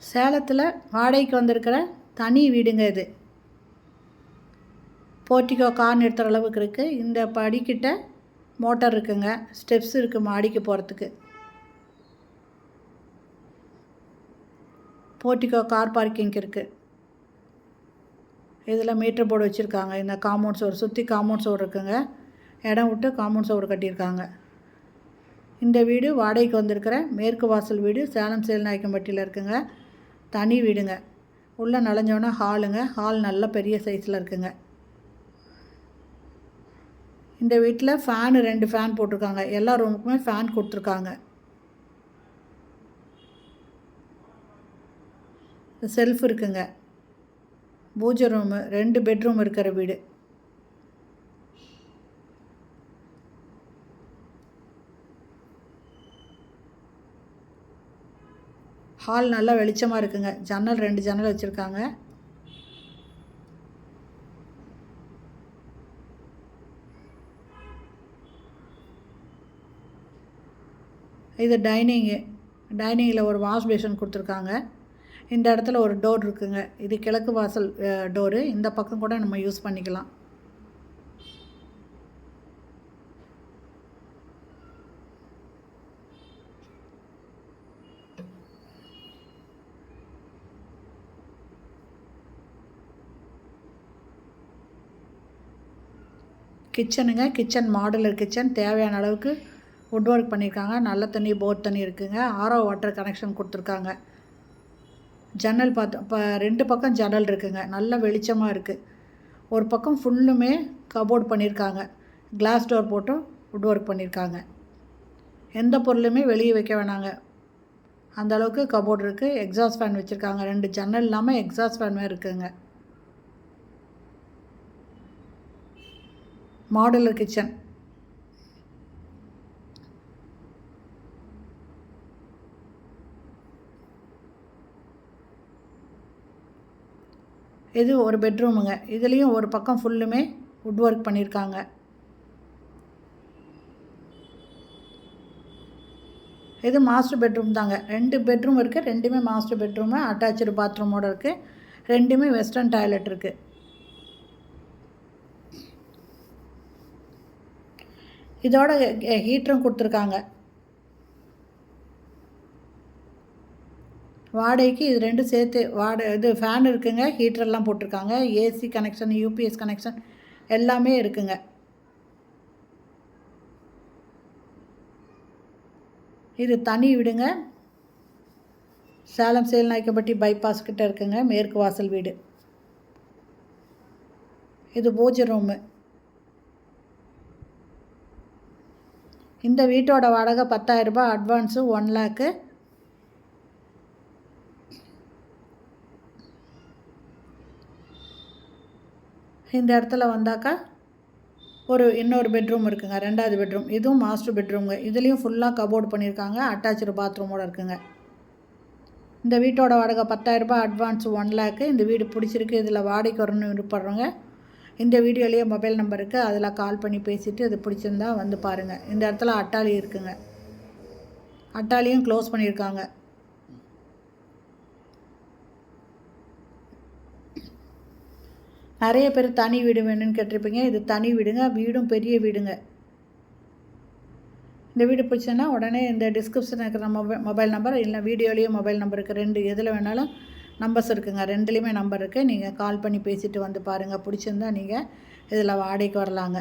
சேலத்தில் வாடகைக்கு வந்திருக்கிற தனி வீடுங்க இது. போர்ட்டிகோ கார் நிறுத்துகிற அளவுக்கு இருக்குது. இந்த படிக்கிட்ட மோட்டார் இருக்குங்க. ஸ்டெப்ஸ் இருக்குது மாடிக்கு போகிறதுக்கு. போர்ட்டிகோ கார் பார்க்கிங் இருக்குது. இதில் மீட்டர் போர்டு வச்சுருக்காங்க. இந்த காம்பவுண்ட் சோறு சுற்றி காம்பவுண்ட் சோறு இருக்குங்க. இடம் விட்டு காம்பவுண்ட் சோறு கட்டியிருக்காங்க. இந்த வீடு வாடகைக்கு வந்திருக்கிற மேற்கு வாசல் வீடு சேலம் சேல்நாயக்கம்பட்டியில் இருக்குங்க. தனி வீடுங்க. உள்ளே நுழைஞ்சோன்னா ஹாலுங்க. ஹால் நல்ல பெரிய சைஸில் இருக்குங்க. இந்த வீட்டில் ஃபேனு 2 ஃபேன் போட்டிருக்காங்க. எல்லா ரூமுக்குமே ஃபேன் கொடுத்துருக்காங்க. செல்ஃப் இருக்குங்க. பூஜை ரூமு 2 பெட்ரூம் இருக்கிற வீடு. ஹால் நல்லா வெளிச்சமாக இருக்குங்க. ஜன்னல் 2 ஜன்னல் வச்சுருக்காங்க. இது டைனிங்கில் ஒரு வாஷ் பேஷன் கொடுத்துருக்காங்க. இந்த இடத்துல ஒரு டோர் இருக்குங்க. இது கிழக்கு வாசல் டோரு. இந்த பக்கம் கூட நம்ம யூஸ் பண்ணிக்கலாம். கிச்சனுங்க. Kitchen modular kitchen. தேவையான அளவுக்கு வுட் ஒர்க் பண்ணியிருக்காங்க. நல்ல தண்ணி போர் தண்ணி இருக்குங்க. ஆரோ வாட்டர் கனெக்ஷன் கொடுத்துருக்காங்க. ஜன்னல் இப்போ 2 பக்கம் ஜன்னல் இருக்குங்க. நல்ல வெளிச்சமாக இருக்குது. ஒரு பக்கம் ஃபுல்லுமே கபோர்ட் பண்ணியிருக்காங்க. கிளாஸ் டோர் போட்டு வுட் ஒர்க் பண்ணியிருக்காங்க. எந்த பொருளுமே வெளியே வைக்க வேணாங்க. அந்த அளவுக்கு கபோர்ட் இருக்குது. எக்ஸாஸ்ட் ஃபேன் வச்சுருக்காங்க. 2 ஜன்னல் இல்லாமல் எக்ஸாஸ்ட் ஃபேனுமே இருக்குங்க. Modular kitchen. இது ஒரு பெட்ரூமுங்க. இதுலேயும் ஒரு பக்கம் ஃபுல்லுமே வுட் ஒர்க் பண்ணியிருக்காங்க. இது மாஸ்டர் பெட்ரூம் தாங்க. 2 பெட்ரூம் இருக்குது. 2மே மாஸ்டர் பெட்ரூமு. அட்டாச்சு பாத்ரூமோடு இருக்குது. 2மே வெஸ்டர்ன் டாய்லெட் இருக்குது. இதோட ஹீட்டரும் கொடுத்துருக்காங்க. வாடகைக்கு இது 2 சேர்த்து இது ஃபேன் இருக்குங்க. ஹீட்டரெல்லாம் போட்டிருக்காங்க. ஏசி கனெக்ஷன், யூபிஎஸ் கனெக்ஷன் எல்லாமே இருக்குங்க. இது தனி வீடுங்க. சேலம் சேல்நாயக்கம்பட்டி பைபாஸ் கிட்ட இருக்குங்க. மேற்கு வாசல் வீடு. இது பூஜை ரூமு. இந்த வீட்டோட வாடகை 10,000 ரூபாய். அட்வான்ஸு 1 லேக்கு. இந்த இடத்துல வந்தாக்கா இன்னொரு பெட்ரூம் இருக்குங்க. 2வது பெட்ரூம். இதுவும் மாஸ்டர் பெட்ரூமுங்க. இதுலேயும் ஃபுல்லாக கபோர்டு பண்ணியிருக்காங்க. அட்டாச்சு பாத்ரூமோடு இருக்குங்க. இந்த வீட்டோட வாடகை 10,000 ரூபாய். அட்வான்ஸ் 1 லேக்கு. இந்த வீடு பிடிச்சிருக்கு. இதில் வாடகைக்கு வரணும்னு விருப்பப்படுறவங்க இந்த வீடியோலேயே மொபைல் நம்பர் இருக்குது. அதில் கால் பண்ணி பேசிவிட்டு இது பிடிச்சிருந்தா வந்து பாருங்கள். இந்த இடத்துல அட்டாளி இருக்குங்க. அட்டாளியும் க்ளோஸ் பண்ணியிருக்காங்க. நிறைய பேர் தனி வீடு வேணும்னு கேட்டிருப்பீங்க. இது தனி வீடுங்க. வீடும் பெரிய வீடுங்க. இந்த வீடு பிடிச்சதுன்னா உடனே இந்த டிஸ்கிரிப்ஷன் இருக்கிற மொபைல் நம்பர் இல்லை வீடியோலேயும் மொபைல் நம்பர் இருக்குது. 2 எதில் வேணாலும் நம்பர்ஸ் இருக்குங்க. 2லேயுமே நம்பர் இருக்குது. நீங்கள் கால் பண்ணி பேசிவிட்டு வந்து பாருங்கள். பிடிச்சிருந்தா நீங்கள் இதில் வாடகைக்கு வரலாங்க.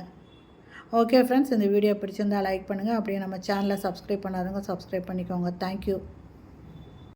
ஓகே ஃப்ரெண்ட்ஸ், இந்த வீடியோ பிடிச்சிருந்தால் லைக் பண்ணுங்கள். அப்படியே நம்ம சேனலை சப்ஸ்கிரைப் பண்ணாதவங்க சப்ஸ்கிரைப் பண்ணிக்கோங்க. தேங்க்யூ.